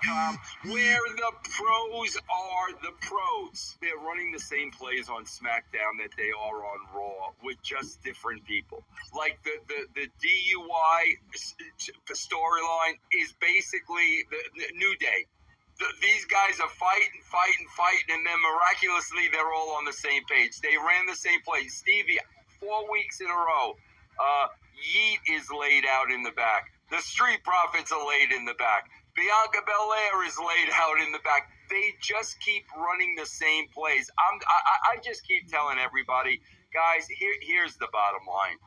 com, where the pros are the pros. They're running the same plays on SmackDown that they are on Raw with just different people. Like the DUI storyline is basically the New Day. These guys are fighting, and then miraculously they're all on the same page. They ran the same play. Stevie, 4 weeks in a row. Yeet is laid out in the back. The Street Profits are laid in the back. Bianca Belair is laid out in the back. They just keep running the same plays. I just keep telling everybody, guys, here's the bottom line.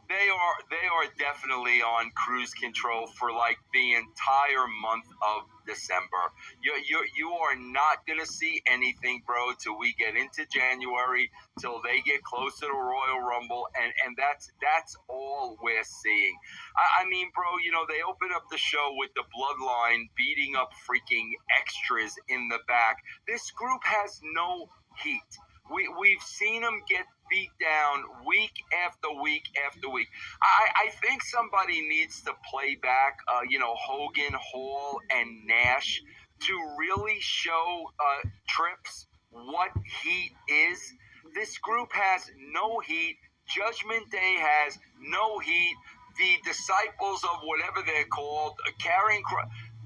They are definitely on cruise control for like the entire month of December. You are not gonna see anything, bro, till we get into January, till they get close to the Royal Rumble, and that's all we're seeing. I mean, bro, they open up the show with the Bloodline beating up freaking extras in the back. This group has no heat. We've seen them get beat down week after week after week. I think somebody needs to play back, Hogan, Hall, and Nash to really show Trips what heat is. This group has no heat. Judgment Day has no heat. The disciples of whatever they're called, carrying.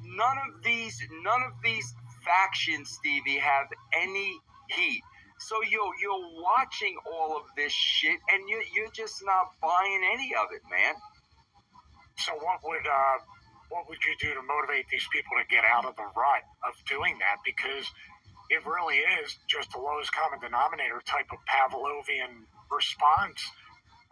None of these factions, Stevie, have any heat. So you're watching all of this shit, and you're just not buying any of it, man. So what would you do to motivate these people to get out of the rut of doing that? Because it really is just the lowest common denominator type of Pavlovian response.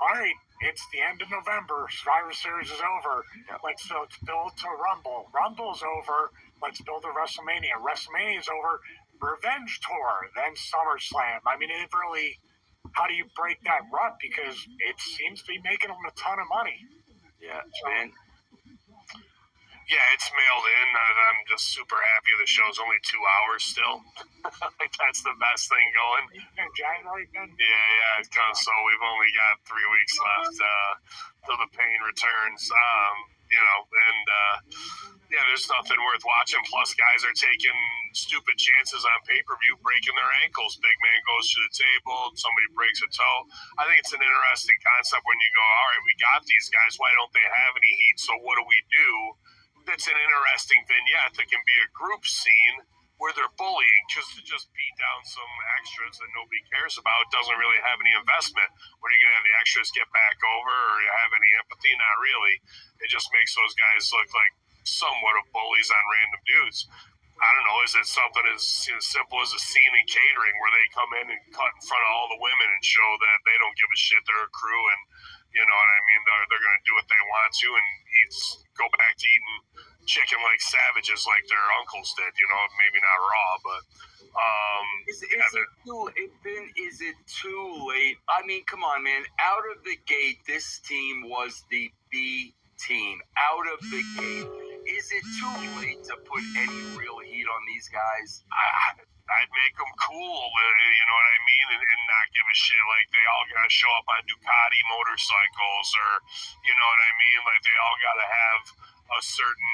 All right, it's the end of November. Survivor Series is over. Yep. Let's build to Rumble. Rumble's over. Let's build to WrestleMania. WrestleMania's over. Revenge Tour, then SummerSlam. I mean, it really, how do you break that rut? Because it seems to be making them a ton of money. Yeah, man. Yeah, it's mailed in. I'm just super happy the show's only 2 hours still. Like, that's the best thing going. January, then? Yeah, it's kind of so we've only got 3 weeks left till the pain returns. There's nothing worth watching. Plus, guys are taking stupid chances on pay-per-view, breaking their ankles. Big man goes to the table, somebody breaks a toe. I think it's an interesting concept when you go, all right, we got these guys. Why don't they have any heat? So what do we do? That's an interesting vignette that can be a group scene where they're bullying just beat down some extras that nobody cares about. Doesn't really have any investment. What are you going to have the extras get back over or have any empathy? Not really. It just makes those guys look like somewhat of bullies on random dudes. I don't know, is it something as simple as a scene in catering where they come in and cut in front of all the women and show that they don't give a shit, they're a crew, and you know what I mean, they're going to do what they want to and go back to eating chicken like savages like their uncles did, maybe not raw, but is it too late? I mean, come on, man. Out of the gate, this team was the B team. Out of the gate. Is it too late to put any real heat on these guys? I'd make them cool, you know what I mean, and not give a shit. Like, they all got to show up on Ducati motorcycles or, you know what I mean? Like, they all got to have a certain,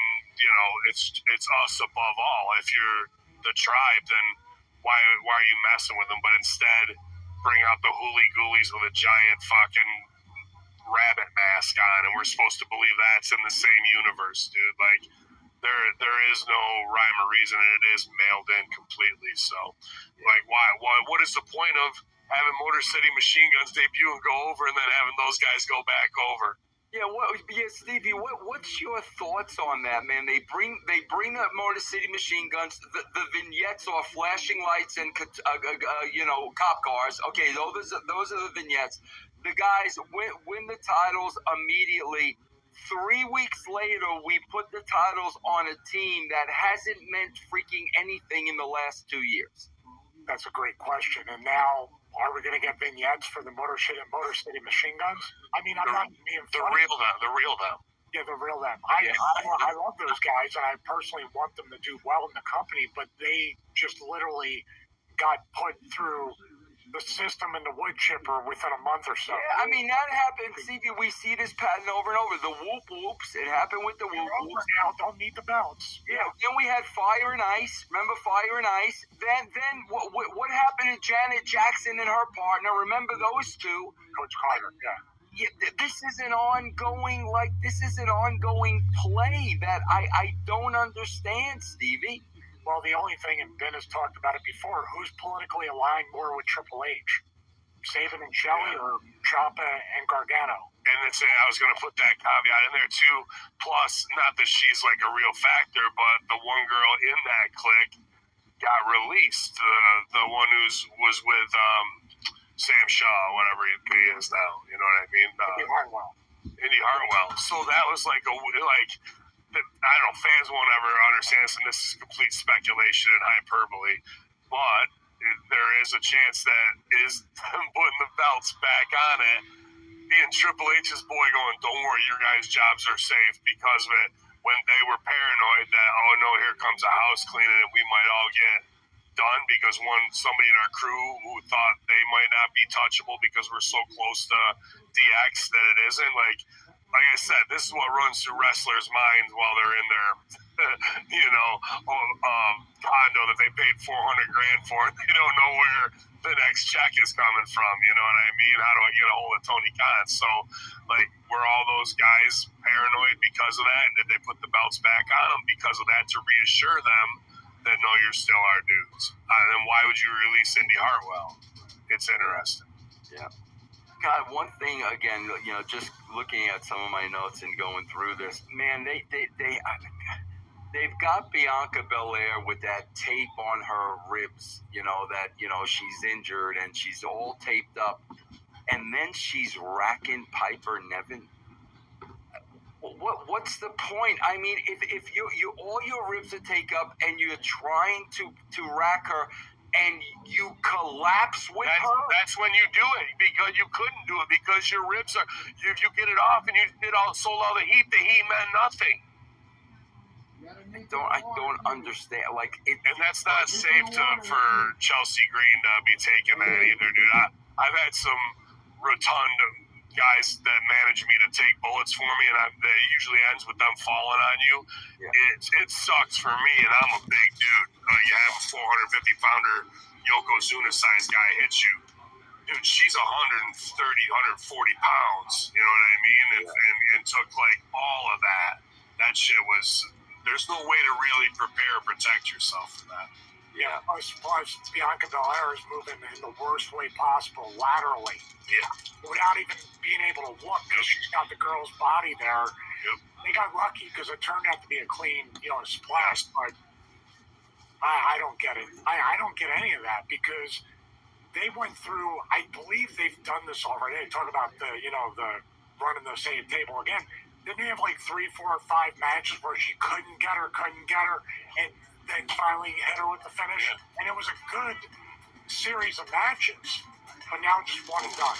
it's us above all. If you're the tribe, then why are you messing with them? But instead, bring out the hooly-goolies with a giant fucking rabbit mask on, and we're supposed to believe that's in the same universe, dude. Like, there is no rhyme or reason, and it is mailed in completely. So, like, why? What is the point of having Motor City Machine Guns debut and go over, and then having those guys go back over? Yeah, Stevie, what's your thoughts on that, man? They bring up Motor City Machine Guns. The vignettes are flashing lights and cop cars. Okay, those are the vignettes. The guys win the titles immediately. 3 weeks later, we put the titles on a team that hasn't meant freaking anything in the last 2 years. That's a great question. And now, are we going to get vignettes for the Motor City Machine Guns? I mean, I'm not being funny. The real them. Yeah, the real them. I love those guys, and I personally want them to do well in the company, but they just literally got put through the system and the wood chipper within a month or so. Yeah, I mean, that happened, Stevie. We see this pattern over and over. The whoop whoops. It happened with the They're whoop over whoops. now. Don't need the belts. Yeah. Then we had Fire and Ice. Remember Fire and Ice? Then what happened to Janet Jackson and her partner? Remember those two? Coach Carter. Yeah. This is an ongoing play that I don't understand, Stevie. Well, the only thing, and Ben has talked about it before, who's politically aligned more with Triple H? Sabin and Shelley or Ciampa and Gargano? And I was going to put that caveat in there too. Plus, not that she's like a real factor, but the one girl in that clique got released. The one was with Sam Shaw, whatever he is now. You know what I mean? Indy Hartwell. So that was like I don't know. Fans won't ever understand this, and this is complete speculation and hyperbole, but there is a chance that is them putting the belts back on it, being Triple H's boy going, don't worry, your guys' jobs are safe because of it, when they were paranoid that, oh no, here comes a house cleaning and we might all get done because somebody in our crew who thought they might not be touchable because we're so close to DX that it isn't. Like I said, this is what runs through wrestlers' minds while they're in their, condo that they paid $400,000 for. They don't know where the next check is coming from. You know what I mean? How do I get a hold of Tony Khan? So, were all those guys paranoid because of that? And did they put the belts back on them because of that to reassure them that, no, you're still our dudes? Then why would you release Indy Hartwell? It's interesting. Yeah. God, one thing again, just looking at some of my notes and going through this, man, they've got Bianca Belair with that tape on her ribs, that she's injured and she's all taped up, and then she's racking Piper Niven. What's the point? I mean, if you all your ribs are taped up and you're trying to rack her, and you collapse with her? That's when you do it, because you couldn't do it because your ribs are, you get it off and you sold all the heat meant nothing. I don't understand. And that's not safe for Chelsea Green to be taking that either, dude. I've had some rotund guys that manage me to take bullets for me, and that usually ends with them falling on you. Yeah. It sucks for me, and I'm a big dude. You have a 450-pounder Yokozuna size guy hit you. Dude, she's 130, 140 pounds. You know what I mean? And took all of that. That shit was. There's no way to really prepare or protect yourself for that. Yeah. Plus, Bianca Belair is moving in the worst way possible, laterally. Yeah. Without even being able to look, because she's got the girl's body there. Yep. They got lucky because it turned out to be a clean, splash. But I don't get it. I don't get any of that because they went through. I believe they've done this already. They talk about the running the same table again. Didn't they have 3, 4, or 5 matches where she couldn't get her, and then finally hit her with the finish? Yeah. And it was a good series of matches, but now just one and done.